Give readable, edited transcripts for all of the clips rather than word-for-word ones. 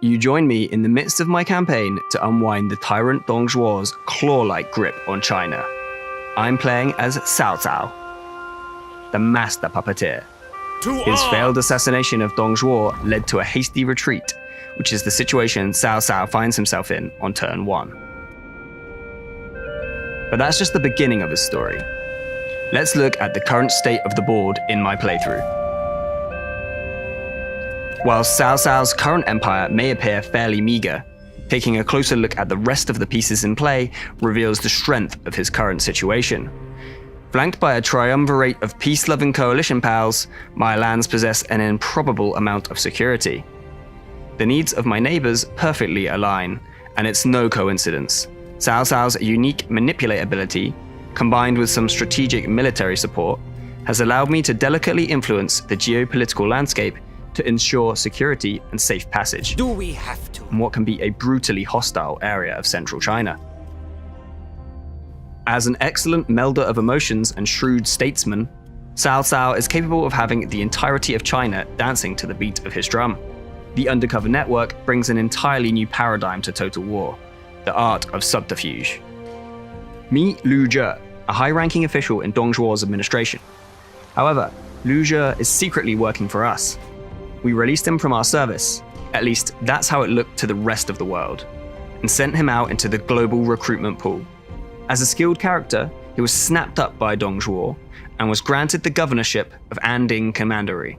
You join me in the midst of my campaign to unwind the tyrant Dong Zhuo's claw-like grip on China. I'm playing as Cao Cao, the master puppeteer. His failed assassination of Dong Zhuo led to a hasty retreat, which is the situation Cao Cao finds himself in on turn 1. But that's just the beginning of his story. Let's look at the current state of the board in my playthrough. While Cao Cao's current empire may appear fairly meager, taking a closer look at the rest of the pieces in play reveals the strength of his current situation. Flanked by a triumvirate of peace-loving coalition pals, my lands possess an improbable amount of security. The needs of my neighbors perfectly align, and it's no coincidence. Cao Cao's unique manipulate ability, combined with some strategic military support, has allowed me to delicately influence the geopolitical landscape to ensure security and safe passage. Do we have to? In what can be a brutally hostile area of central China. As an excellent melder of emotions and shrewd statesman, Cao Cao is capable of having the entirety of China dancing to the beat of his drum. The undercover network brings an entirely new paradigm to total war, the art of subterfuge. Meet Lu Zhe, a high-ranking official in Dong Zhuo's administration. However, Lu Zhe is secretly working for us. We released him from our service, at least that's how it looked to the rest of the world, and sent him out into the global recruitment pool. As a skilled character, he was snapped up by Dong Zhuo and was granted the governorship of Anding Commandery.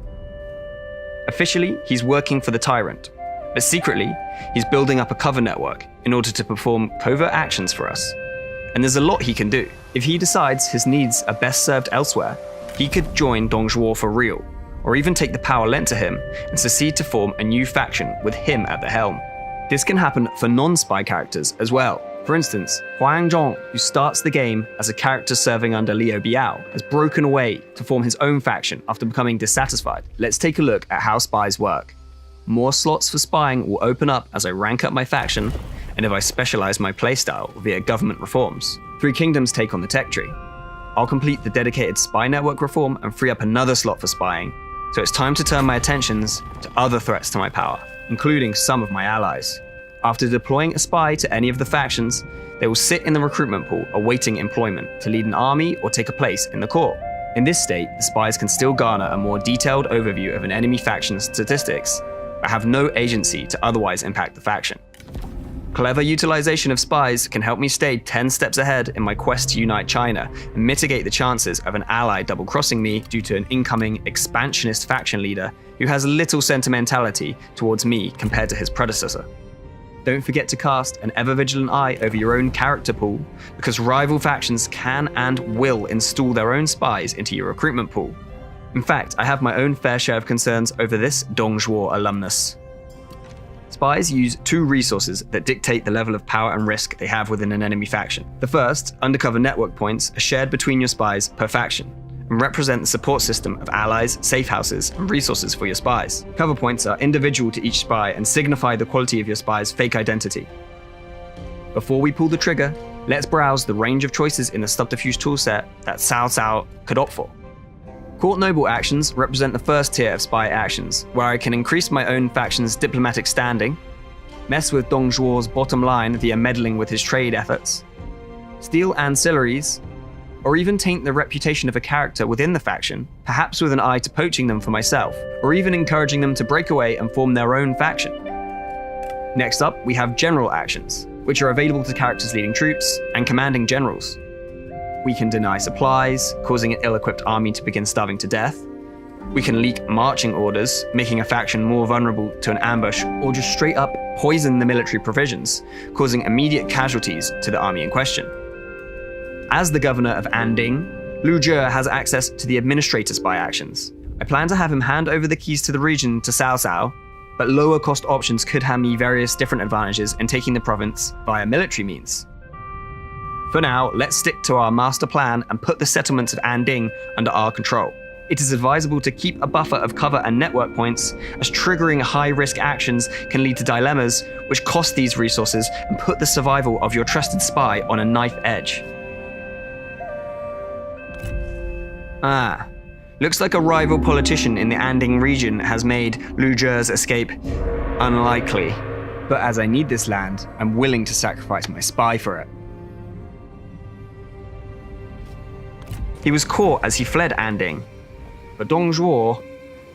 Officially, he's working for the tyrant, but secretly, he's building up a cover network in order to perform covert actions for us. And there's a lot he can do. If he decides his needs are best served elsewhere, he could join Dong Zhuo for real, or even take the power lent to him and secede to form a new faction with him at the helm. This can happen for non-spy characters as well. For instance, Huang Zhong, who starts the game as a character serving under Liu Biao, has broken away to form his own faction after becoming dissatisfied. Let's take a look at how spies work. More slots for spying will open up as I rank up my faction, and if I specialize my playstyle via government reforms. Three Kingdoms take on the tech tree. I'll complete the dedicated spy network reform and free up another slot for spying, so it's time to turn my attentions to other threats to my power, including some of my allies. After deploying a spy to any of the factions, they will sit in the recruitment pool awaiting employment to lead an army or take a place in the court. In this state, the spies can still garner a more detailed overview of an enemy faction's statistics, but have no agency to otherwise impact the faction. Clever utilization of spies can help me stay 10 steps ahead in my quest to unite China and mitigate the chances of an ally double-crossing me due to an incoming expansionist faction leader who has little sentimentality towards me compared to his predecessor. Don't forget to cast an ever-vigilant eye over your own character pool, because rival factions can and will install their own spies into your recruitment pool. In fact, I have my own fair share of concerns over this Dong Zhuo alumnus. Spies use two resources that dictate the level of power and risk they have within an enemy faction. The first, undercover network points, are shared between your spies per faction, and represent the support system of allies, safe houses, and resources for your spies. Cover points are individual to each spy and signify the quality of your spy's fake identity. Before we pull the trigger, let's browse the range of choices in the subterfuge toolset that Cao Cao could opt for. Court noble actions represent the first tier of spy actions, where I can increase my own faction's diplomatic standing, mess with Dong Zhuo's bottom line via meddling with his trade efforts, steal ancillaries, or even taint the reputation of a character within the faction, perhaps with an eye to poaching them for myself, or even encouraging them to break away and form their own faction. Next up, we have general actions, which are available to characters leading troops and commanding generals. We can deny supplies, causing an ill-equipped army to begin starving to death. We can leak marching orders, making a faction more vulnerable to an ambush, or just straight up poison the military provisions, causing immediate casualties to the army in question. As the governor of Anding, Lu Zhe has access to the administrator spy actions. I plan to have him hand over the keys to the region to Cao Cao, but lower cost options could hand me various different advantages in taking the province via military means. For now, let's stick to our master plan and put the settlements of Anding under our control. It is advisable to keep a buffer of cover and network points, as triggering high-risk actions can lead to dilemmas which cost these resources and put the survival of your trusted spy on a knife edge. Looks like a rival politician in the Anding region has made Lu Zhe's escape unlikely. But as I need this land, I'm willing to sacrifice my spy for it. He was caught as he fled Anding, but Dong Zhuo,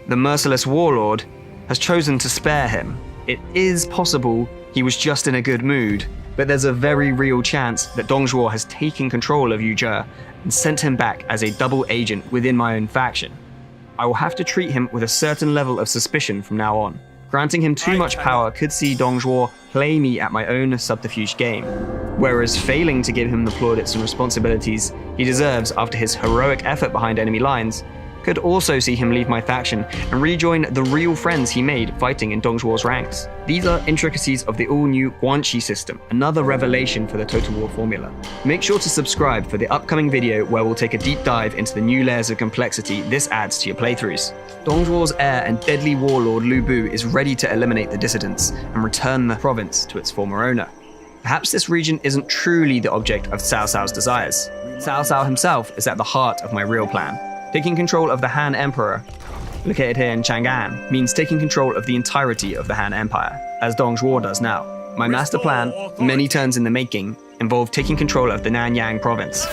the merciless warlord, has chosen to spare him. It is possible he was just in a good mood, but there's a very real chance that Dong Zhuo has taken control of Yuzhe and sent him back as a double agent within my own faction. I will have to treat him with a certain level of suspicion from now on. Granting him too much power could see Dong Zhuo play me at my own subterfuge game, whereas failing to give him the plaudits and responsibilities he deserves after his heroic effort behind enemy lines could also see him leave my faction and rejoin the real friends he made fighting in Dong Zhuo's ranks. These are intricacies of the all-new Guanxi system, another revelation for the Total War formula. Make sure to subscribe for the upcoming video where we'll take a deep dive into the new layers of complexity this adds to your playthroughs. Dong Zhuo's heir and deadly warlord Lu Bu is ready to eliminate the dissidents and return the province to its former owner. Perhaps this region isn't truly the object of Cao Cao's desires. Cao Cao himself is at the heart of my real plan. Taking control of the Han Emperor, located here in Chang'an, means taking control of the entirety of the Han Empire, as Dong Zhuo does now. My master plan, many turns in the making, involved taking control of the Nanyang province,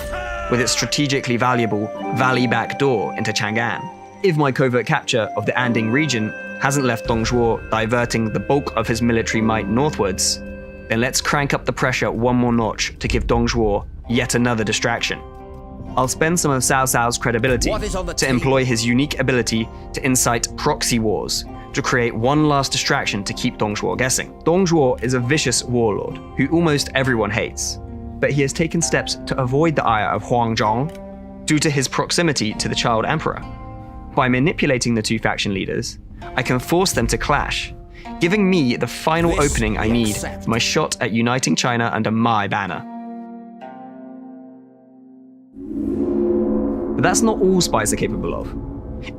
with its strategically valuable valley back door into Chang'an. If my covert capture of the Anding region hasn't left Dong Zhuo diverting the bulk of his military might northwards, then let's crank up the pressure one more notch to give Dong Zhuo yet another distraction. I'll spend some of Cao Cao's credibility to employ his unique ability to incite proxy wars, to create one last distraction to keep Dong Zhuo guessing. Dong Zhuo is a vicious warlord who almost everyone hates, but he has taken steps to avoid the ire of Huang Zhong due to his proximity to the child emperor. By manipulating the two faction leaders, I can force them to clash, giving me the final opening I need for my shot at uniting China under my banner. But that's not all spies are capable of.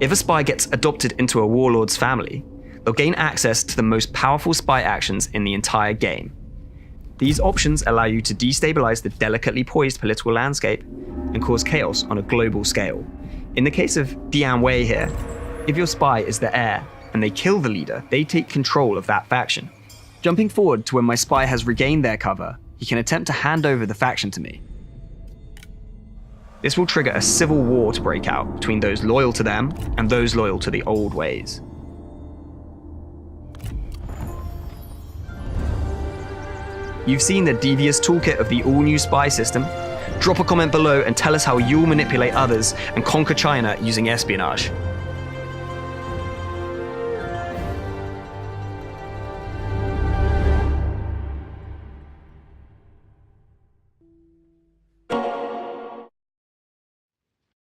If a spy gets adopted into a warlord's family, they'll gain access to the most powerful spy actions in the entire game. These options allow you to destabilize the delicately poised political landscape and cause chaos on a global scale. In the case of Dian Wei here, if your spy is the heir and they kill the leader, they take control of that faction. Jumping forward to when my spy has regained their cover, he can attempt to hand over the faction to me. This will trigger a civil war to break out between those loyal to them and those loyal to the old ways. You've seen the devious toolkit of the all-new spy system? Drop a comment below and tell us how you'll manipulate others and conquer China using espionage.